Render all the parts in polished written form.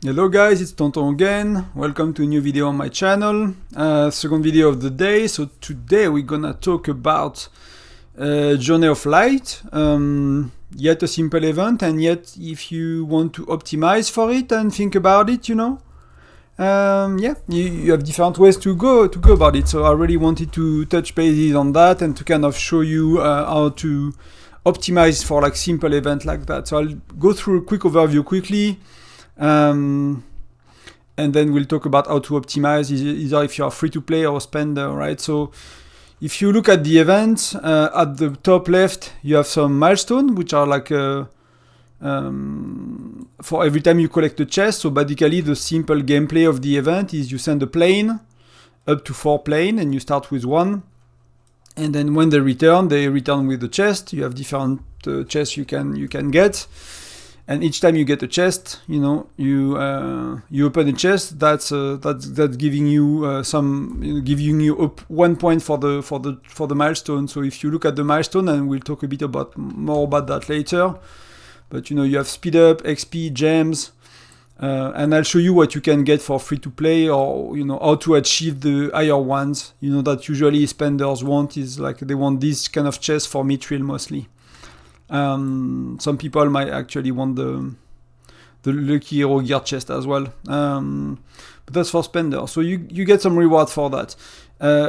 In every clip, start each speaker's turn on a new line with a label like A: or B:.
A: Hello guys, it's Tonton again. Welcome to a new video on my channel. Second video of the day. So today we're gonna talk about Journey of Light. Yet a simple event, and yet if you want to optimize for it and think about it, you have different ways to go about it. So I really wanted to touch bases on that and to kind of show you how to optimize for like simple event like that. So I'll go through a quick overview quickly. And then we'll talk about how to optimize either if you're free to play or spender, right? So if you look at the event, at the top left, you have some milestones, which are like for every time you collect a chest. So basically the simple gameplay of the event is you send a plane, up to 4 planes, and you start with 1. And then when they return with the chest. You have different chests you can get. And each time you get a chest, you open a chest. That's giving you giving you up 1 point for the milestone. So if you look at the milestone, and we'll talk a bit more about that later. But you have speed up, XP, gems, and I'll show you what you can get for free to play, or how to achieve the higher ones. That usually spenders want is like they want this kind of chest for mithril mostly. Some people might actually want the lucky hero gear chest as well, but that's for spender. So you get some reward for that.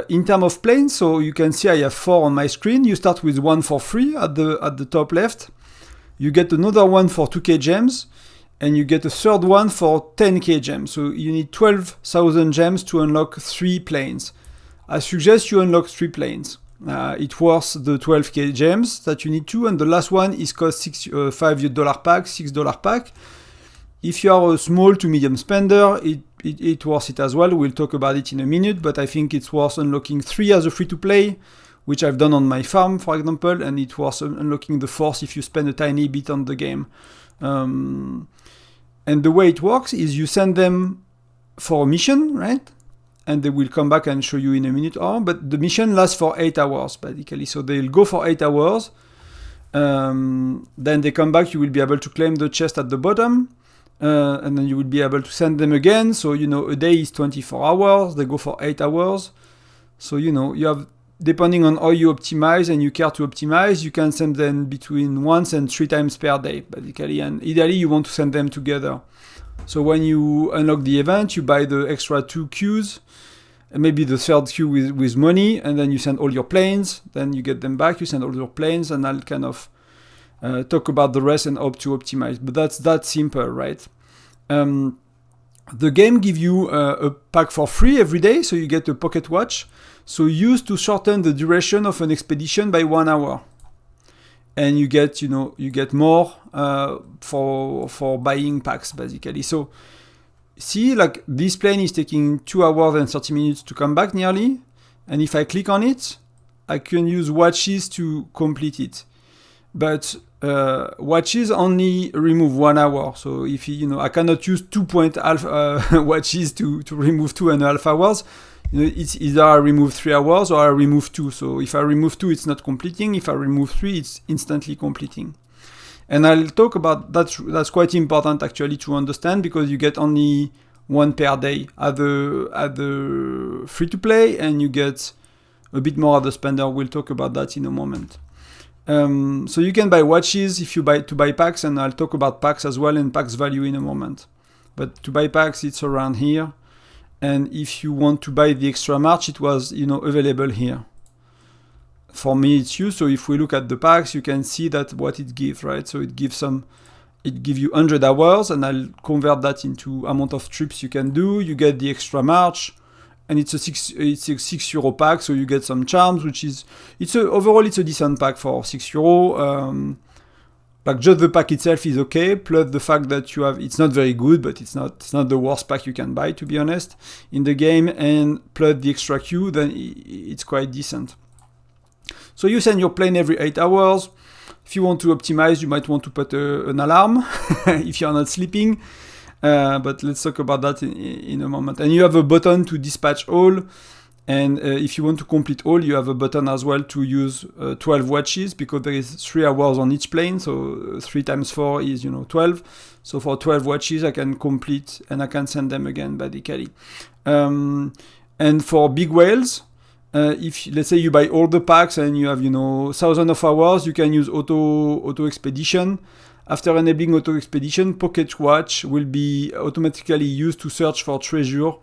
A: In terms of planes, so you can see I have 4 on my screen. You start with 1 for free at the top left. You get another one for 2k gems, and you get a third one for 10k gems. So you need 12,000 gems to unlock 3 planes. I suggest you unlock 3 planes. It worth the 12k gems that you need to, and the last one is cost $5 pack, $6 pack. If you are a small to medium spender, it worth it as well. We'll talk about it in a minute, but I think it's worth unlocking 3 as a free to play, which I've done on my farm, for example, and it worth unlocking the 4th if you spend a tiny bit on the game. And the way it works is you send them for a mission, right? And they will come back and show you in a minute. But the mission lasts for 8 hours, basically. So they'll go for 8 hours. Then they come back. You will be able to claim the chest at the bottom. And then you will be able to send them again. So, a day is 24 hours. They go for 8 hours. So, you have, depending on how you optimize and you care to optimize, you can send them between once and 3 times per day, basically. And ideally, you want to send them together. So when you unlock the event, you buy the extra 2 queues, and maybe the 3rd queue with money, and then you send all your planes, then you get them back, you send all your planes, and I'll kind of talk about the rest and how to optimize. But that's that simple, right? The game gives you a pack for free every day, so you get a pocket watch, so used to shorten the duration of an expedition by 1 hour. And you get, you get more for buying packs, basically. So, see, like this plane is taking 2 hours and 30 minutes to come back nearly. And if I click on it, I can use watches to complete it. But watches only remove 1 hour. So if I cannot use 2.5 watches to remove 2.5 hours. It's either I remove 3 hours or I remove 2. So if I remove 2, it's not completing. If I remove 3, it's instantly completing. And I'll talk about that. That's quite important actually to understand, because you get only 1 per day at the free to play, and you get a bit more at the spender. We'll talk about that in a moment. So you can buy watches if you buy packs, and I'll talk about packs as well and packs value in a moment. But to buy packs, it's around here. And if you want to buy the extra march, it was, available here. For me, it's used. So if we look at the packs, you can see that what it gives, right? So it gives you 100 hours, and I'll convert that into amount of trips you can do. You get the extra march, and it's a €6 pack. So you get some charms, which is, overall it's a decent pack for €6. Like just the pack itself is okay, plus the fact that you have, it's not very good, but it's not the worst pack you can buy, to be honest, in the game, and plus the extra queue, then it's quite decent. So you send your plane every 8 hours. If you want to optimize, you might want to put an alarm if you're not sleeping, but let's talk about that in a moment. And you have a button to dispatch all. And if you want to complete all, you have a button as well to use 12 watches, because there is 3 hours on each plane. So 3 times 4 is 12. So for 12 watches, I can complete and I can send them again basically. And for big whales, if let's say you buy all the packs and you have thousands of hours, you can use auto expedition. After enabling auto expedition, pocket watch will be automatically used to search for treasure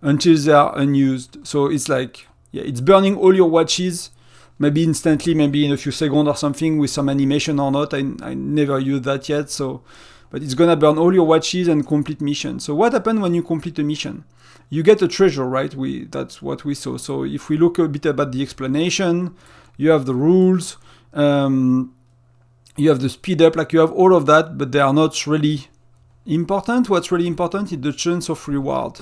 A: until they are unused. So it's like, it's burning all your watches, maybe instantly, maybe in a few seconds or something with some animation or not. I never used that yet. So, but it's gonna burn all your watches and complete mission. So what happens when you complete a mission? You get a treasure, right? That's what we saw. So if we look a bit about the explanation, you have the rules, you have the speed up, like you have all of that, but they are not really important. What's really important is the chance of reward.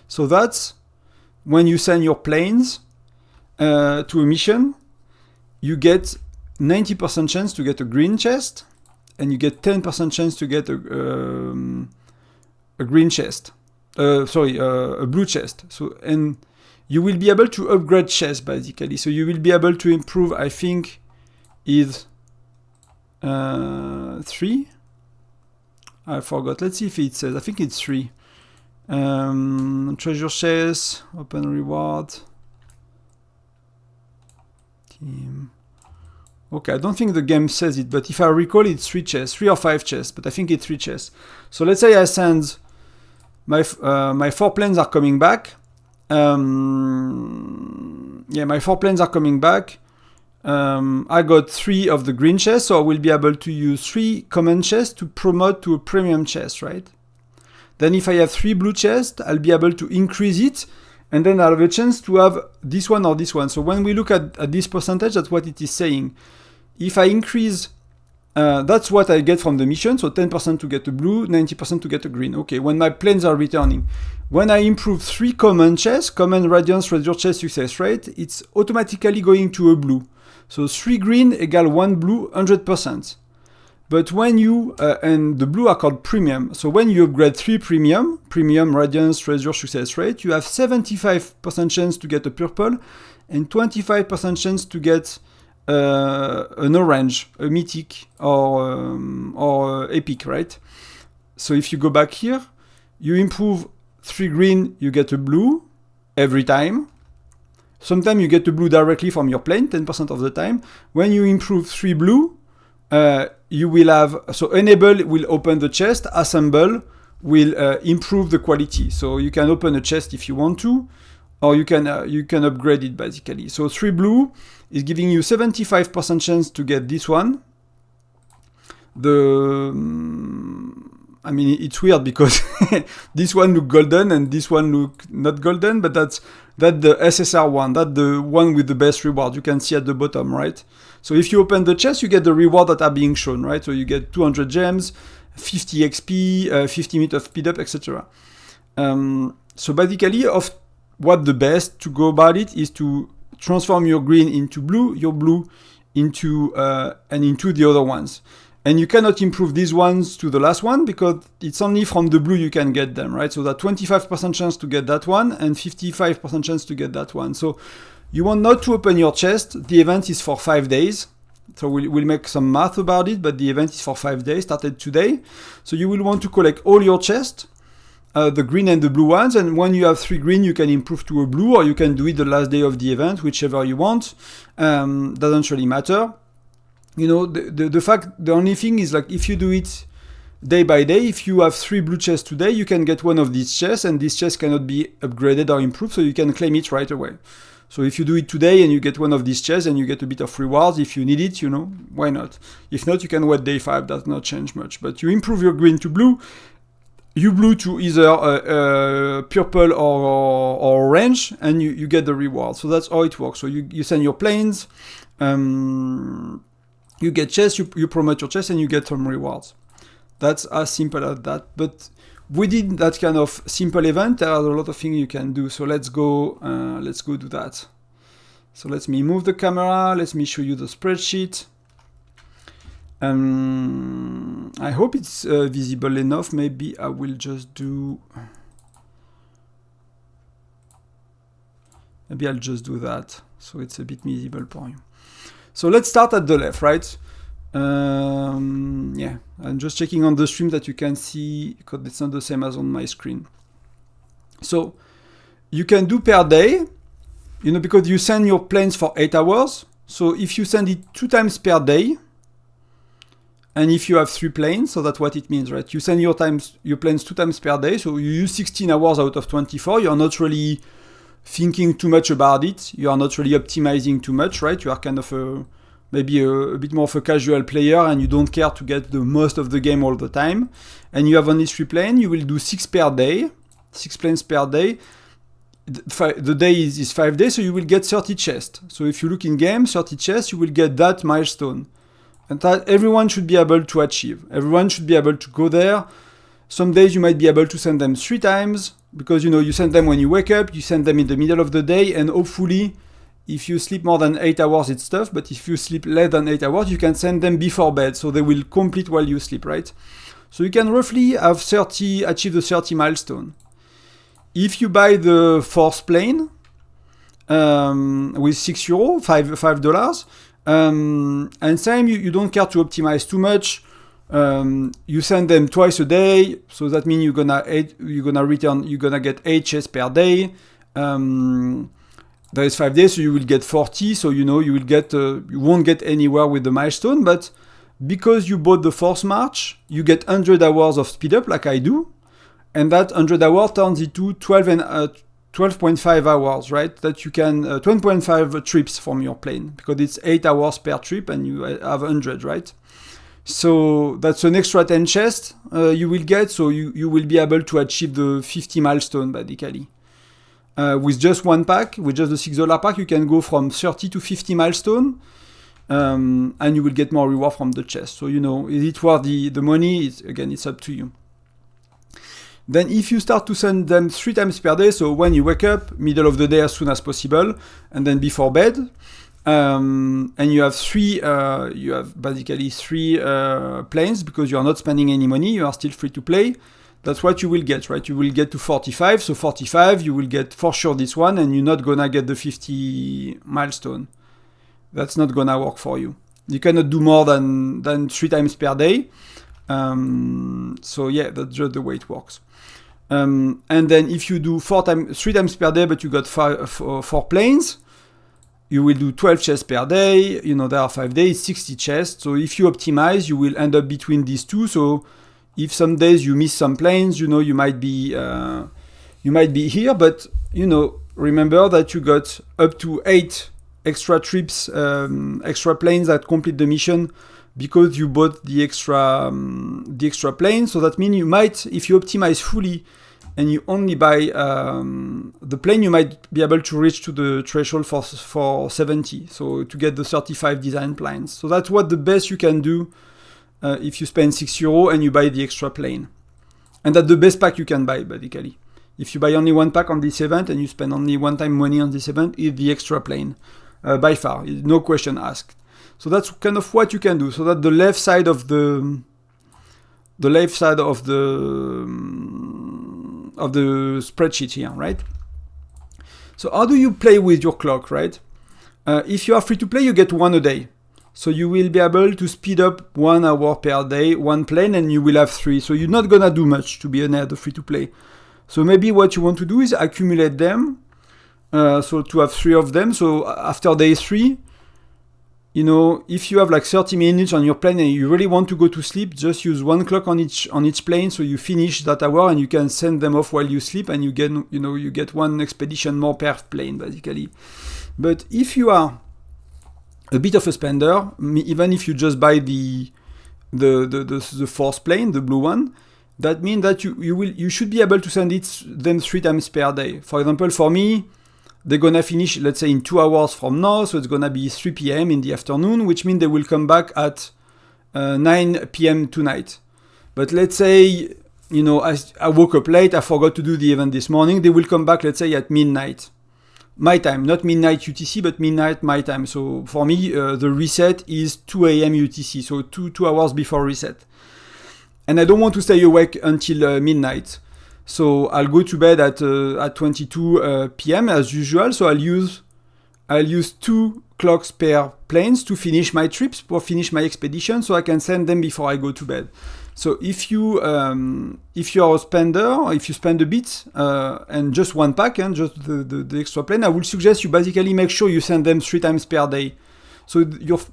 A: So that's when you send your planes to a mission, you get 90% chance to get a green chest, and you get 10% chance to get a green chest. A blue chest. So, and you will be able to upgrade chests basically. So you will be able to improve, I think, is 3. I forgot. Let's see if it says. I think it's 3. Treasure chest, open reward, team. Okay, I don't think the game says it, but if I recall, it's 3 chests, 3 or 5 chests, but I think it's 3 chests. So let's say I send my 4 planes are coming back. My 4 planes are coming back. I got 3 of the green chests, so I will be able to use 3 common chests to promote to a premium chest, right? Then if I have 3 blue chests, I'll be able to increase it, and then I'll have a chance to have this one or this one. So when we look at this percentage, that's what it is saying. If I increase, that's what I get from the mission, so 10% to get a blue, 90% to get a green. Okay, when my planes are returning. When I improve 3 common chests, common radiance, treasure chest, success rate, it's automatically going to a blue. So 3 green equal 1 blue, 100%. But when you, and the blue are called premium, so when you upgrade 3 premium, radiance, treasure, success rate, you have 75% chance to get a purple and 25% chance to get an orange, a mythic or epic, right? So if you go back here, you improve 3 green, you get a blue every time. Sometimes you get a blue directly from your plane, 10% of the time. When you improve 3 blue, you will have, so enable will open the chest, assemble will improve the quality. So you can open a chest if you want to, or you can upgrade it basically. So 3 blue is giving you 75% chance to get this one. It's weird because this one look golden and this one look not golden, but that's the SSR one, that's the one with the best reward. You can see at the bottom, right? So if you open the chest, you get the reward that are being shown, right? So you get 200 gems, 50 XP, 50 minutes of speed up, etc. So basically, what the best to go about it is to transform your green into blue, your blue into the other ones. And you cannot improve these ones to the last one because it's only from the blue you can get them, right? So that 25% chance to get that one and 55% chance to get that one. So you want not to open your chest. The event is for 5 days. So we'll make some math about it, but the event is for 5 days, started today. So you will want to collect all your chests, the green and the blue ones. And when you have 3 green, you can improve to a blue, or you can do it the last day of the event, whichever you want. Doesn't really matter. You know, the only thing is, like, if you do it day by day, if you have 3 blue chests today, you can get one of these chests, and this chest cannot be upgraded or improved, so you can claim it right away. So if you do it today and you get one of these chests and you get a bit of rewards, if you need it, why not? If not, you can wait day 5, does not change much. But you improve your green to blue, you blue to either purple or orange, and you get the reward. So that's how it works. So you send your planes, you get chests, you promote your chests, and you get some rewards. That's as simple as that. But within that kind of simple event, there are a lot of things you can do. So let's go do that. So let me move the camera. Let me show you the spreadsheet. I hope it's visible enough. Maybe I will just do Maybe I'll just do that so it's a bit visible for you. So let's start at the left, right? Yeah, I'm just checking on the stream that you can see because it's not the same as on my screen. So you can do per day, you know, because you send your planes for 8 hours. So if you send it 2 times per day, and if you have 3 planes, so that's what it means, right? You send your planes 2 times per day, so you use 16 hours out of 24. You're not really thinking too much about it. You are not really optimizing too much, right? You are kind of maybe a bit more of a casual player, and you don't care to get the most of the game all the time. And you have only 3 planes. You will do 6 per day, 6 planes per day. The day is 5 days, so you will get 30 chests. So if you look in game, 30 chests, you will get that milestone. And that everyone should be able to achieve. Everyone should be able to go there. Some days you might be able to send them 3 times, because, you know, you send them when you wake up, you send them in the middle of the day, and hopefully, if you sleep more than 8 hours, it's tough, but if you sleep less than 8 hours, you can send them before bed, so they will complete while you sleep, right? So you can roughly have achieve the 30 milestone. If you buy the fourth plane with €6, $5, and same, you don't care to optimize too much. You send them twice a day, so that means you're gonna get 8 chests per day. There is 5 days, so you will get 40. So you know you won't get anywhere with the milestone, but because you bought the fourth march, you get 100 hours of speed up, like I do. And that 100 hours turns into 12.5 hours, right? That you can 12.5 trips from your plane, because it's 8 hours per trip and you have 100, right? So that's an extra 10 chests you will get, so you will be able to achieve the 50 milestone basically. With just one pack, with just the $6 pack, you can go from 30 to 50 milestone, and you will get more reward from the chest. So, you know, is it worth the money? It's up to you. Then if you start to send them 3 times per day, so when you wake up, middle of the day as soon as possible, and then before bed, and you have basically 3 planes, because you are not spending any money, you are still free to play. That's what you will get, right? You will get to 45, so 45, you will get for sure this one, and you're not gonna get the 50 milestone. That's not gonna work for you. You cannot do more than 3 times per day. So yeah, that's just the way it works. And then if you do 3 times per day, but you got 4 planes, you will do 12 chests per day. You know, there are 5 days, 60 chests. So if you optimize, you will end up between these two. So if some days you miss some planes, you know, you might be here, but, you know, remember that you got up to 8 extra trips, extra planes that complete the mission, because you bought the extra plane. So that means you might, if you optimize fully and you only buy the plane, you might be able to reach to the threshold for 70, so to get the 35 design planes. So that's what the best you can do if you spend €6 and you buy the extra plane. And that's the best pack you can buy, basically. If you buy only one pack on this event and you spend only one time money on this event, it's the extra plane, by far, no question asked. So that's kind of what you can do. So that the left side of the spreadsheet here, right? So how do you play with your clock, right? If you are free to play, you get 1 a day. So you will be able to speed up 1 hour per day, 1 plane, and you will have 3. So you're not gonna do much to be an free to play. So maybe what you want to do is accumulate them. So to have 3 of them. So after day 3, you know, if you have like 30 minutes on your plane and you really want to go to sleep, just use 1 clock on each plane, so you finish that hour and you can send them off while you sleep, and you get 1 expedition more per plane basically. But if you are a bit of a spender, even if you just buy the fourth plane, the blue one, that means that you should be able to send them 3 times per day. For example, for me, they're gonna finish, let's say, in 2 hours from now, so it's gonna be 3 p.m. in the afternoon, which means they will come back at 9 p.m. tonight. But let's say, you know, I woke up late, I forgot to do the event this morning, they will come back, let's say, at midnight. My time, not midnight UTC, but midnight my time. So for me, the reset is 2 a.m. UTC, so 2 hours before reset. And I don't want to stay awake until midnight. So I'll go to bed at 22 p.m. as usual. So I'll use 2 clocks per planes to finish my trips, or finish my expedition, so I can send them before I go to bed. So if you are a spender, or if you spend a bit and just one pack and just the extra plane, I would suggest you basically make sure you send them 3 times per day. So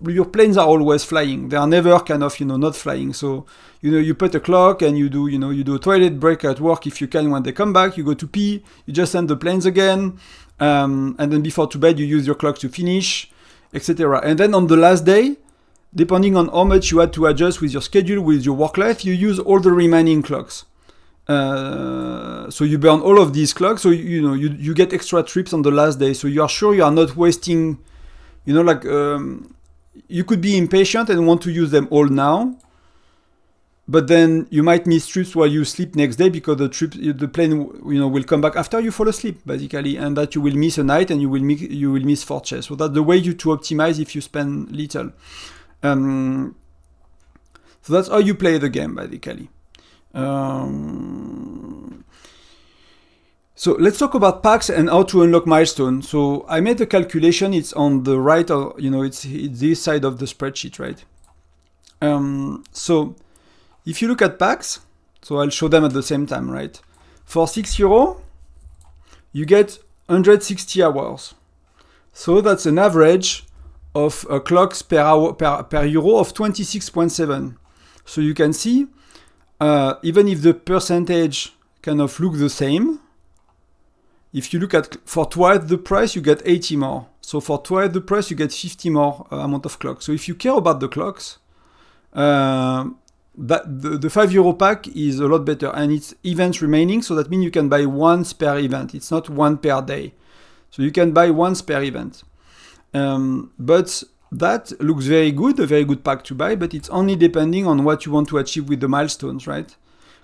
A: your planes are always flying. They are never kind of not flying. So you put a clock and you do a toilet break at work if you can. When they come back, you go to pee. You just send the planes again, and then before to bed you use your clock to finish, etc. And then on the last day, depending on how much you had to adjust with your schedule, with your work life, you use all the remaining clocks. So you burn all of these clocks. So you get extra trips on the last day. So you are sure you are not wasting. You could be impatient and want to use them all now, but then you might miss trips while you sleep next day because the plane will come back after you fall asleep basically, and that you will miss a night and you will miss 4 chests. So that's the way to optimize if you spend little. So that's how you play the game basically. So let's talk about packs and how to unlock milestone. So I made the calculation. It's on the right, it's this side of the spreadsheet, right? So if you look at packs, so I'll show them at the same time, right? For €6, you get 160 hours. So that's an average of clocks per hour per euro of 26.7. So you can see, even if the percentage kind of look the same, if you look at for twice the price, you get 80 more. So for twice the price, you get 50 more amount of clocks. So if you care about the clocks, that the €5 pack is a lot better, and it's events remaining. So that means you can buy once per event. It's not one per day. So you can buy once per event. But that looks very good, a very good pack to buy, but it's only depending on what you want to achieve with the milestones, right?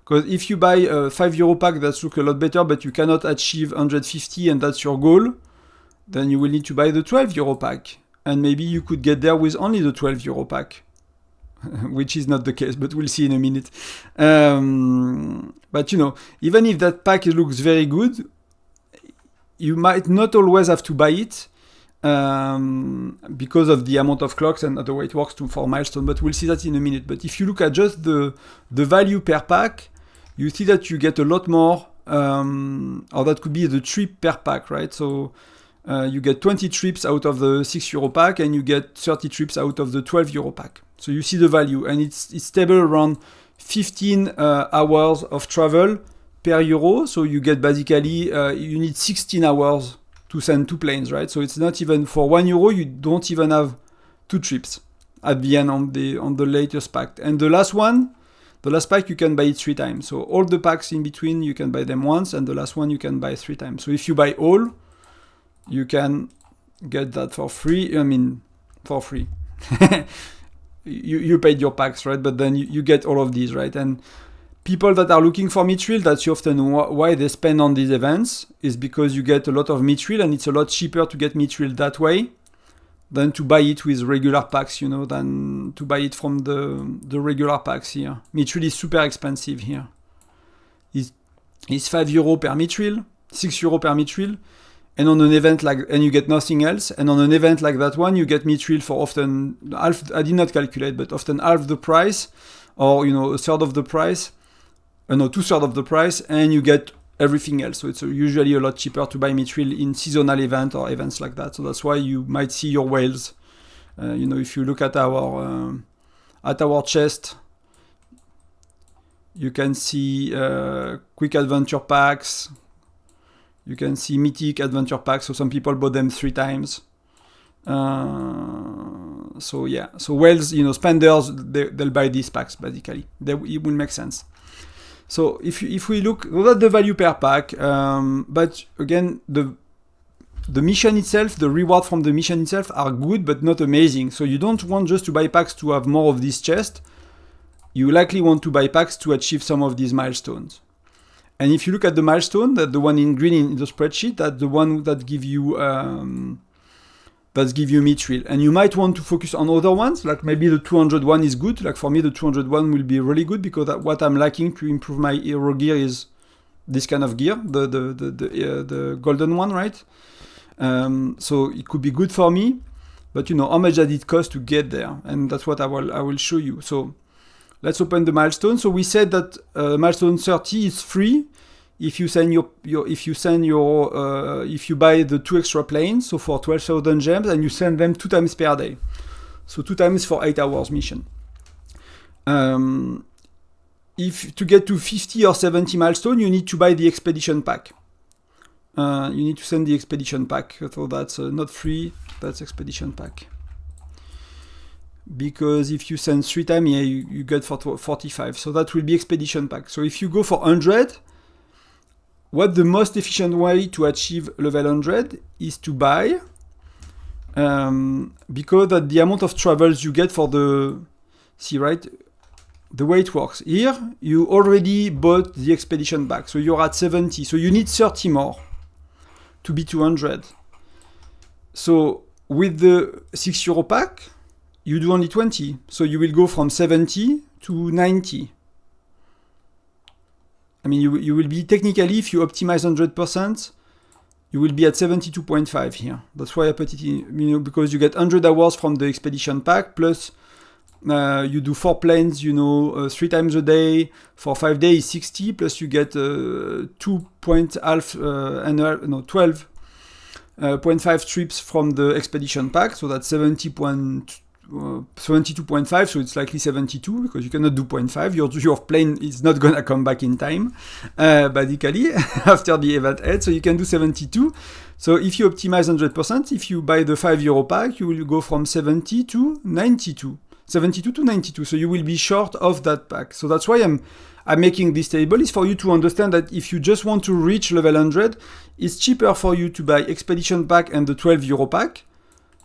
A: Because if you buy a €5 pack that looks a lot better, but you cannot achieve 150 and that's your goal, then you will need to buy the €12 pack. And maybe you could get there with only the €12 pack, which is not the case, but we'll see in a minute. But even if that pack looks very good, you might not always have to buy it because of the amount of clocks and the way it works for milestone, but we'll see that in a minute. But if you look at just the value per pack, you see that you get a lot more, or that could be the trip per pack, right? So you get 20 trips out of the €6 pack, and you get 30 trips out of the €12 pack. So you see the value, and it's stable around 15 hours of travel per euro. So you get basically, you need 16 hours to send 2 planes, right? So it's not even, for €1, you don't even have 2 trips at the end on the latest pack. And the last pack, you can buy it 3 times. So all the packs in between, you can buy them once, and the last one you can buy 3 times. So if you buy all, you can get that for free. I mean, for free. you paid your packs, right? But then you get all of these, right? And people that are looking for mithril, that's often why they spend on these events, is because you get a lot of mithril, and it's a lot cheaper to get mithril that way than to buy it with regular packs, than to buy it from the regular packs here. Mithril is super expensive here. It's €5 per mithril, €6 per mithril, and on an event and you get nothing else. And on an event like that one, you get mithril for often half. I did not calculate, but often half the price, or a third of the price. No, 2/3 of the price, and you get everything else. So it's usually a lot cheaper to buy mithril in seasonal event or events like that. So that's why you might see your whales. If you look at our chest, you can see quick adventure packs. You can see mythic adventure packs. So some people bought them 3 times. So yeah. So whales, spenders, they'll buy these packs basically. It will make sense. So if we look at the value per pack, but again, the mission itself, the reward from the mission itself are good, but not amazing. So you don't want just to buy packs to have more of this chest. You likely want to buy packs to achieve some of these milestones. And if you look at the milestone, that the one in green in the spreadsheet, that's the one that give you mithril. And you might want to focus on other ones, like maybe the 200 one is good. Like for me, the 200 one will be really good, because what I'm lacking to improve my hero gear is this kind of gear, the golden one, right? So it could be good for me, but you know, how much did it cost to get there? And that's what I will show you. So let's open the milestone. So we said that milestone 30 is free if you send if you buy the 2 extra planes, so for 12,000 gems, and you send them 2 times per day. So 2 times for 8 hours mission. If to get to 50 or 70 milestone, you need to buy the expedition pack. You need to send the expedition pack. So that's not free, that's expedition pack. Because if you send 3 times, yeah, you get for 45. So that will be expedition pack. So if you go for 100, what the most efficient way to achieve level 100 is to buy, because that the amount of travels you get for the, see, right? The way it works. Here, you already bought the expedition pack, so you're at 70. So you need 30 more to be 200. So with the €6 pack, you do only 20. So you will go from 70 to 90. I mean, you will be technically, if you optimize 100%, you will be at 72.5 here. That's why I put it in, you know, because you get 100 hours from the expedition pack, plus you do 4 planes, you know, 3 times a day. For 5 days, 60, plus you get 12.5 trips from the expedition pack, so that's 72.5, so it's likely 72, because you cannot do 0.5. Your plane is not gonna come back in time, basically, after the event ends, so you can do 72. So if you optimize 100%, if you buy the €5 pack, you will go from 70 to 92. 72 to 92, so you will be short of that pack. So that's why I'm making this table, is for you to understand that if you just want to reach level 100, it's cheaper for you to buy expedition pack and the €12 pack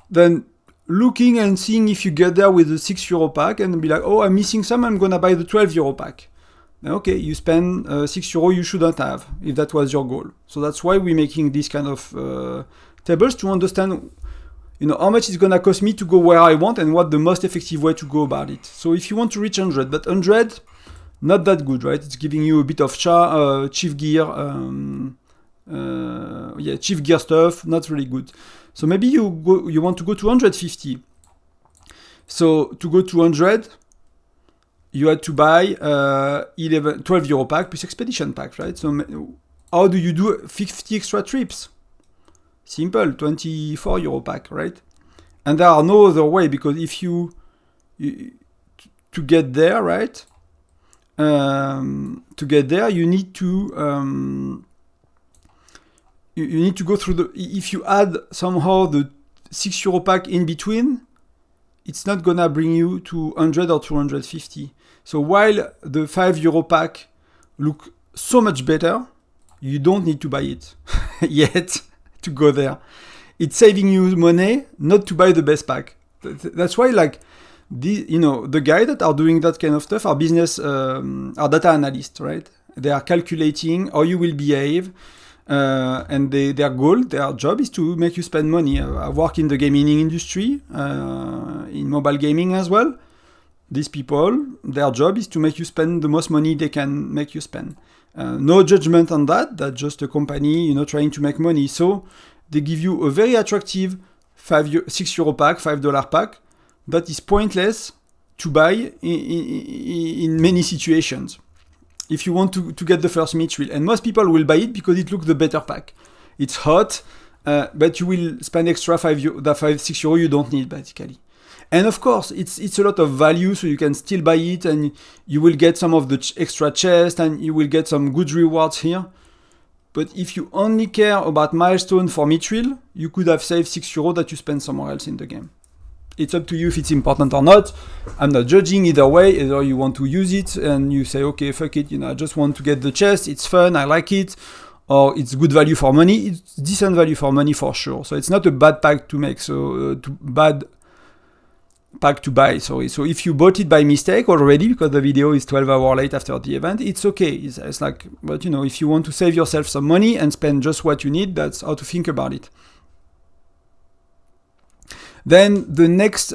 A: than looking and seeing if you get there with the €6 pack and be like, oh, I'm missing some, I'm gonna buy the €12 pack. Okay, you spend €6 you shouldn't have, if that was your goal. So that's why we're making these kind of tables, to understand, you know, how much it's gonna cost me to go where I want and what the most effective way to go about it. So if you want to reach 100, but 100, not that good, right? It's giving you a bit of chief gear, chief gear stuff, not really good. So maybe you want to go to 150. So to go to 100, you had to buy €12 pack plus expedition pack, right? So how do you do 50 extra trips? Simple, €24 pack, right? And there are no other way, because if you to get there, right? To get there, you need to you need to go through the. If you add somehow the €6 pack in between, it's not gonna bring you to 100 or 250. So while the €5 pack look so much better, you don't need to buy it yet to go there. It's saving you money not to buy the best pack. That's why, like, the guys that are doing that kind of stuff are are data analysts, right? They are calculating how you will behave, and their job is to make you spend money. I work in the gaming industry, in mobile gaming as well. These people, their job is to make you spend the most money they can make you spend. No judgment on that. That's just a company, trying to make money. So they give you a very attractive €6 pack, $5 pack, that is pointless to buy in many situations. If you want to get the first mithril, and most people will buy it because it looks the better pack. It's hot, but you will spend extra €6 you don't need, basically. And of course, it's a lot of value, so you can still buy it, and you will get some of the extra chest, and you will get some good rewards here. But if you only care about milestone for mithril, you could have saved €6 that you spend somewhere else in the game. It's up to you if it's important or not. I'm not judging either way. Either you want to use it and you say, okay, fuck it, I just want to get the chest, it's fun, I like it, or it's good value for money. It's decent value for money for sure. So it's not a bad pack to make, bad pack to buy, sorry. So if you bought it by mistake already, because the video is 12 hours late after the event, it's okay. It's like, but if you want to save yourself some money and spend just what you need, that's how to think about it. Then the next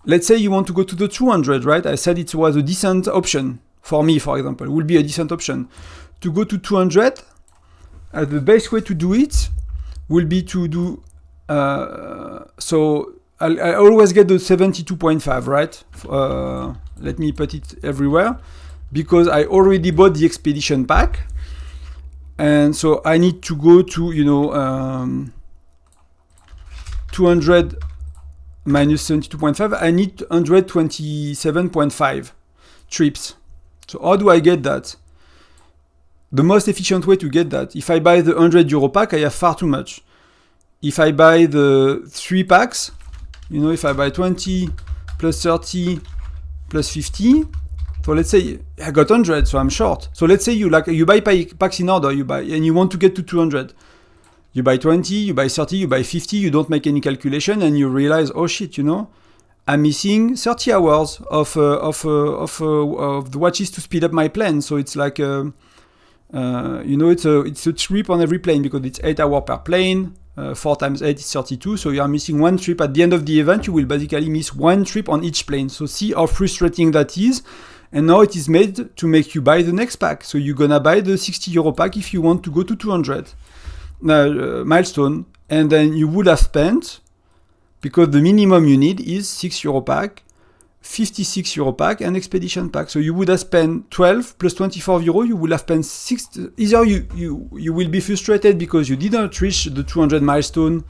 A: let's say you want to go to the 200, right? I said it was a decent option for me, for example, will be a decent option. To go to 200, the best way to do it will be to do, so I always get the 72.5, right? Let me put it everywhere, because I already bought the expedition pack. And so I need to go to, 200 minus 72.5, I need 127.5 trips. So how do I get that? The most efficient way to get that, if I buy the 100 euro pack, I have far too much. If I buy the 3 packs, if I buy 20 plus 30 plus 50, so let's say I got 100, so I'm short. So let's say you buy packs in order, and you want to get to 200. You buy 20, you buy 30, you buy 50, you don't make any calculation, and you realize, oh shit, I'm missing 30 hours of the watches to speed up my plan. So it's like, it's a trip on every plane, because it's 8 hours per plane. 4 times 8 is 32, so you are missing 1 trip. At the end of the event, you will basically miss 1 trip on each plane. So see how frustrating that is. And now it is made to make you buy the next pack. So you're gonna buy the 60 euro pack if you want to go to 200 milestone. And then you would have spent, because the minimum you need is 6 euro pack, 56 euro pack, and expedition pack. So you would have spent 12 plus 24 euro. You will have spent 6. Either you will be frustrated because you didn't reach the 200 milestone,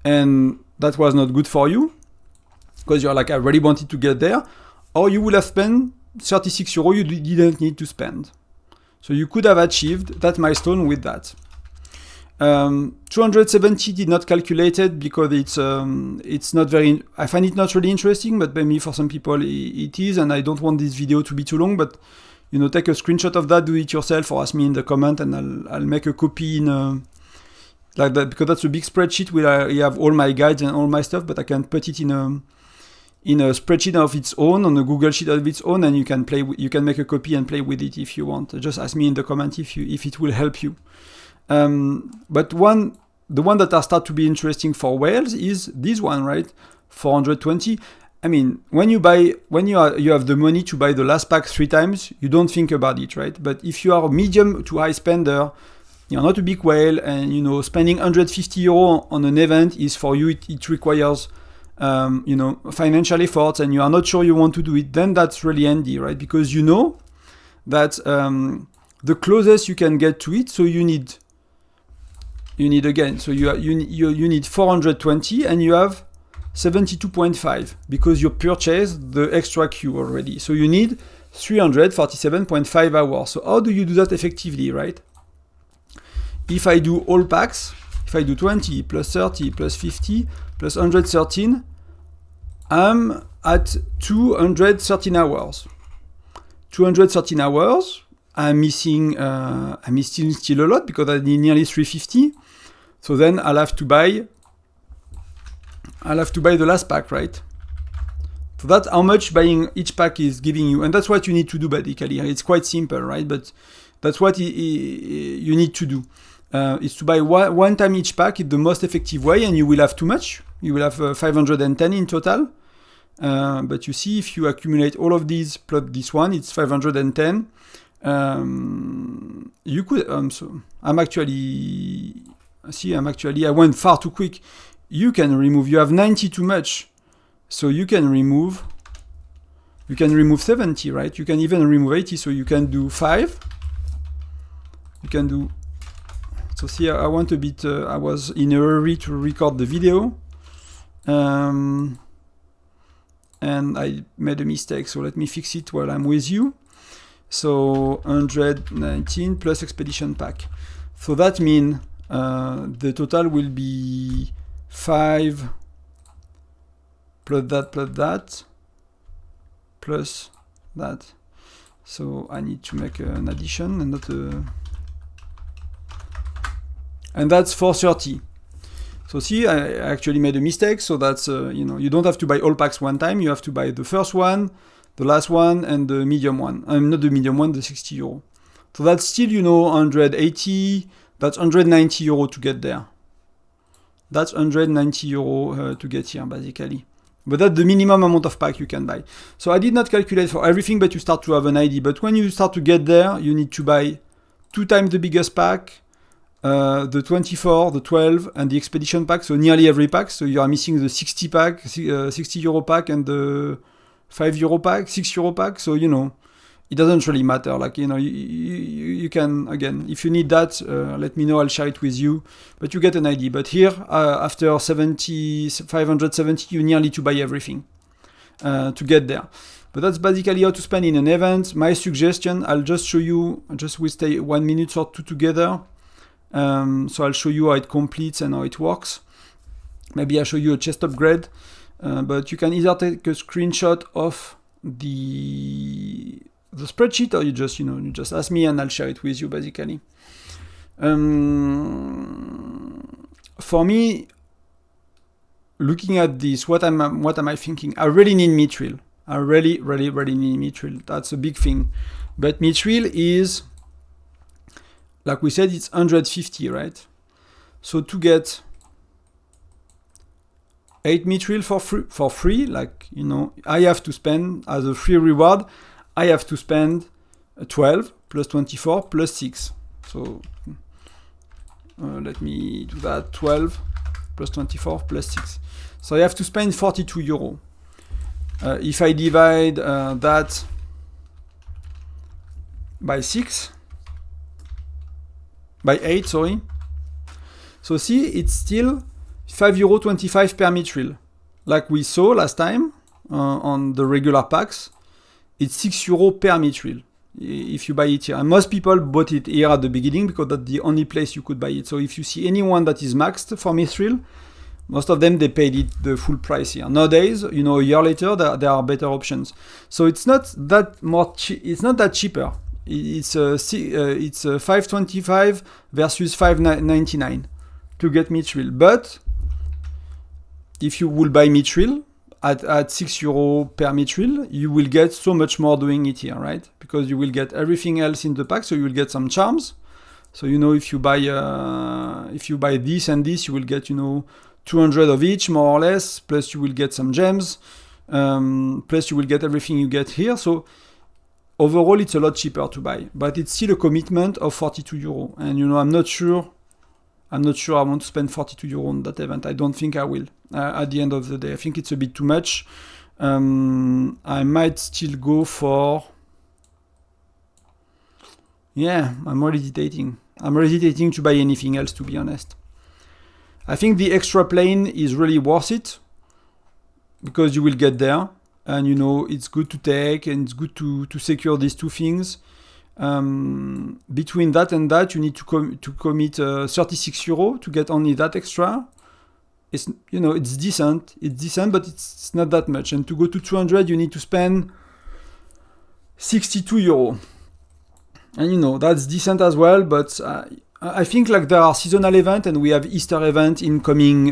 A: and that was not good for you, because you're like, I really wanted to get there. Or you will have spent 36 euro you didn't need to spend. So you could have achieved that milestone with that. 270 did not calculate it because it's not very, I find it not really interesting, but maybe for some people it is, and I don't want this video to be too long, but take a screenshot of that, do it yourself, or ask me in the comment, and I'll make a copy in like that, because that's a big spreadsheet where I have all my guides and all my stuff, but I can put it in a spreadsheet of its own, on a Google sheet of its own, and you can make a copy and play with it if you want. Just ask me in the comment if it will help you. But the one that start to be interesting for whales is this one, right? 420. I mean, when you have the money to buy the last pack 3 times, you don't think about it, right? But if you are a medium to high spender, you're not a big whale, and spending 150 euro on an event is for you, it requires financial efforts, and you are not sure you want to do it, then that's really handy, right? Because that the closest you can get to it, so you need again, so you need 420, and you have 72.5 because you purchased the extra queue already. So you need 347.5 hours. So how do you do that effectively, right? If I do all packs, if I do 20 plus 30 plus 50 plus 113, I'm at 213 hours. 213 hours. I'm missing still a lot because I need nearly 350. So then I'll have to buy the last pack, right? So that's how much buying each pack is giving you, and that's what you need to do basically. It's quite simple, right? But that's what you need to do. Is to buy one time each pack in the most effective way, and you will have too much. You will have 510 in total. But you see, if you accumulate all of these plus this one, it's 510. You could. So I went far too quick. You can remove. You have 90 too much, so you can remove. You can remove 70, right? You can even remove 80. So you can do 5. You can do. So see, I want a bit. I was in a hurry to record the video, and I made a mistake. So let me fix it while I'm with you. So 119 plus expedition pack. So that means the total will be 5 plus that plus that. So I need to make an addition and not a. And that's 430. So see, I actually made a mistake. So that's you don't have to buy all packs one time. You have to buy the first one, the last one, and the medium one. Not the medium one, the 60 euro. So that's still 180. That's 190 euro to get there. That's 190 euro to get here basically But that's the minimum amount of pack you can buy. So I did not calculate for everything, but you start to have an idea. But when you start to get there, you need to buy 2 times the biggest pack, the 24, the 12, and the expedition pack. So nearly every pack. So you are missing the 60 pack, 60 euro pack, and the 5 euro pack, 6 euro pack. So, you know, it doesn't really matter. Like, you know, you can, again, if you need that, let me know, I'll share it with you. But you get an idea. But here, after 570, you nearly to buy everything to get there. But that's basically how to spend in an event. My suggestion, I'll just show you, we stay 1 minute or two together. So I'll show you how it completes and how it works. Maybe I'll show you a chest upgrade. But you can either take a screenshot of the spreadsheet, or you just ask me and I'll share it with you, basically. For me, looking at this, what am I thinking? I really need mithril. I really need mithril. That's a big thing. But mithril is, like we said, it's 150, right? So to get 8 mithril for free, like, you know, I have to spend, as a free reward, I have to spend 12 plus 24 plus 6. So let me do that. 12 plus 24 plus 6. So I have to spend 42 euro. If I divide that by 8, sorry. So see, it's still 5.25 euro per mithril. Like we saw last time on the regular packs, it's 6 euro per mithril if you buy it here. And most people bought it here at the beginning because that's the only place you could buy it. So if you see anyone that is maxed for mithril, most of them, they paid it the full price here. Nowadays, you know, a year later, there are better options. So it's not that it's not that cheaper. It's 5.25 versus 5.99 to get mithril. But if you will buy mithril at 6 euro per mithril, you will get so much more doing it here, right? Because you will get everything else in the pack. So you will get some charms. So, you know, if you buy this and this, you will get, you know, 200 of each, more or less. Plus you will get some gems. Plus you will get everything you get here. So overall, it's a lot cheaper to buy, but it's still a commitment of 42 euro. And, you know, I'm not sure I want to spend 42 euro on that event. I don't think I will at the end of the day. I think it's a bit too much. I might still go for... Yeah, I'm hesitating to buy anything else, to be honest. I think the extra plane is really worth it because you will get there. And, you know, it's good to take and it's good to secure these two things. Between that and that, you need to commit 36 euro to get only that extra. It's, you know, it's decent, but it's not that much. And to go to 200, you need to spend 62 euro. And, you know, that's decent as well, but I think like there are seasonal events and we have Easter event incoming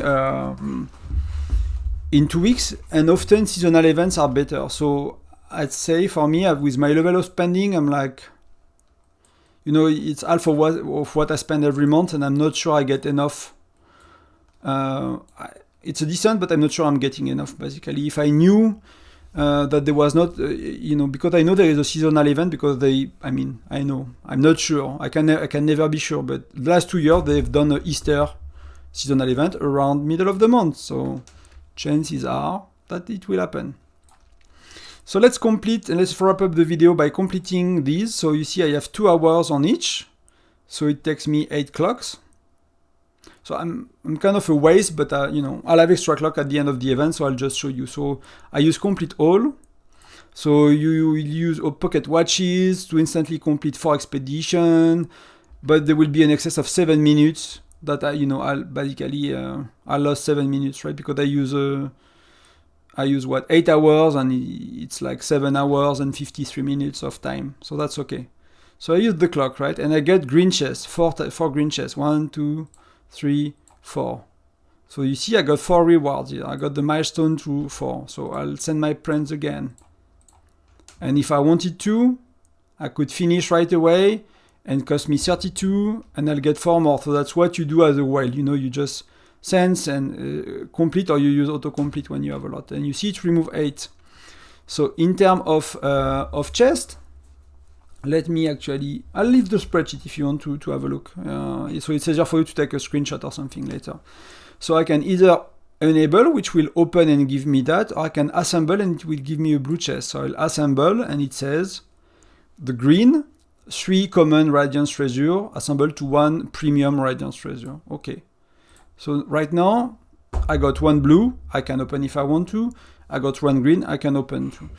A: in 2 weeks, and often seasonal events are better. So I'd say for me, with my level of spending, I'm like, you know, it's half of what I spend every month, and I'm not sure I get enough. It's a decent, but I'm not sure I'm getting enough, basically. If I knew that there was not, you know, because I know there is a seasonal event, because I know, I'm not sure. I can never be sure, but the last 2 years, they've done an Easter seasonal event around middle of the month, so chances are that it will happen. So let's complete and let's wrap up the video by completing these. So you see I have 2 hours on each. So it takes me 8 clocks. So I'm kind of a waste, but you know, I'll have extra clock at the end of the event, so I'll just show you. So I use complete all. So you will use pocket watches to instantly complete 4 expedition, but there will be an excess of 7 minutes that I'll basically I lost 7 minutes, right? Because I use what, 8 hours, and it's like 7 hours and 53 minutes of time. So that's okay. So I use the clock, right? And I get green chests, 4 green chests. 1, 2, 3, 4. So you see I got 4 rewards here. I got the milestone through 4. So I'll send my friends again. And if I wanted to, I could finish right away and cost me 32, and I'll get 4 more. So that's what you do as a whale. You know, you just sense and complete, or you use autocomplete when you have a lot. And you see it remove 8. So in terms of chest, let me actually, I'll leave the spreadsheet if you want to have a look. So it's easier for you to take a screenshot or something later. So I can either enable, which will open and give me that, or I can assemble and it will give me a blue chest. So I'll assemble and it says the green, 3 common Radiance Treasure, assembled to 1 premium Radiance Treasure. Okay. So right now, I got 1 blue, I can open if I want to. I got 1 green, I can open too.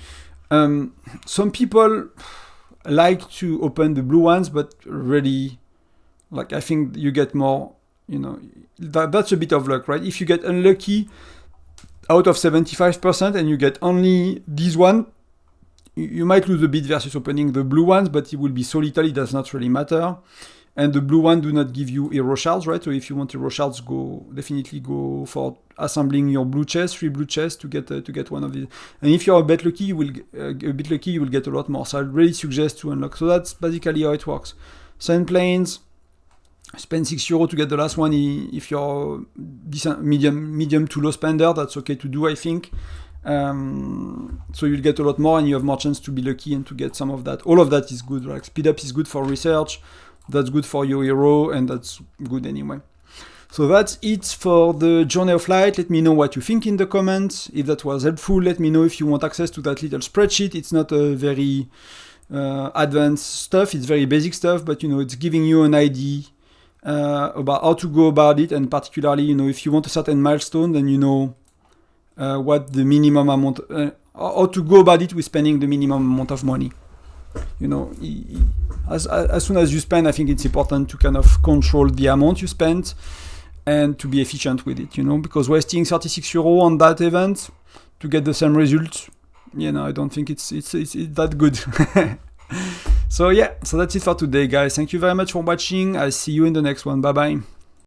A: Some people like to open the blue ones, but really, like, I think you get more, you know, that's a bit of luck, right? If you get unlucky out of 75% and you get only this one, you might lose a bit versus opening the blue ones, but it will be so little, it does not really matter. And the blue one do not give you hero shards, right? So if you want hero shards, definitely go for assembling your blue chest, 3 blue chests to get one of these. And if you're a bit lucky, you will get a lot more. So I really suggest to unlock. So that's basically how it works. Sand plains, spend €6 to get the last one. If you're decent, medium to low spender, that's okay to do, I think. So you'll get a lot more, and you have more chance to be lucky and to get some of that. All of that is good. Like speed up is good for research. That's good for your hero, and that's good anyway. So that's it for the Journey of Light. Let me know what you think in the comments. If that was helpful, let me know if you want access to that little spreadsheet. It's not a very advanced stuff. It's very basic stuff, but you know, it's giving you an idea about how to go about it, and particularly, you know, if you want a certain milestone, then you know what the minimum amount, how to go about it with spending the minimum amount of money. You know, as soon as you spend, I think it's important to kind of control the amount you spend and to be efficient with it, you know, because wasting €36 on that event to get the same result, you know, I don't think it's that good. So yeah, so that's it for today, guys. Thank you very much for watching. I'll see you in the next one. Bye bye.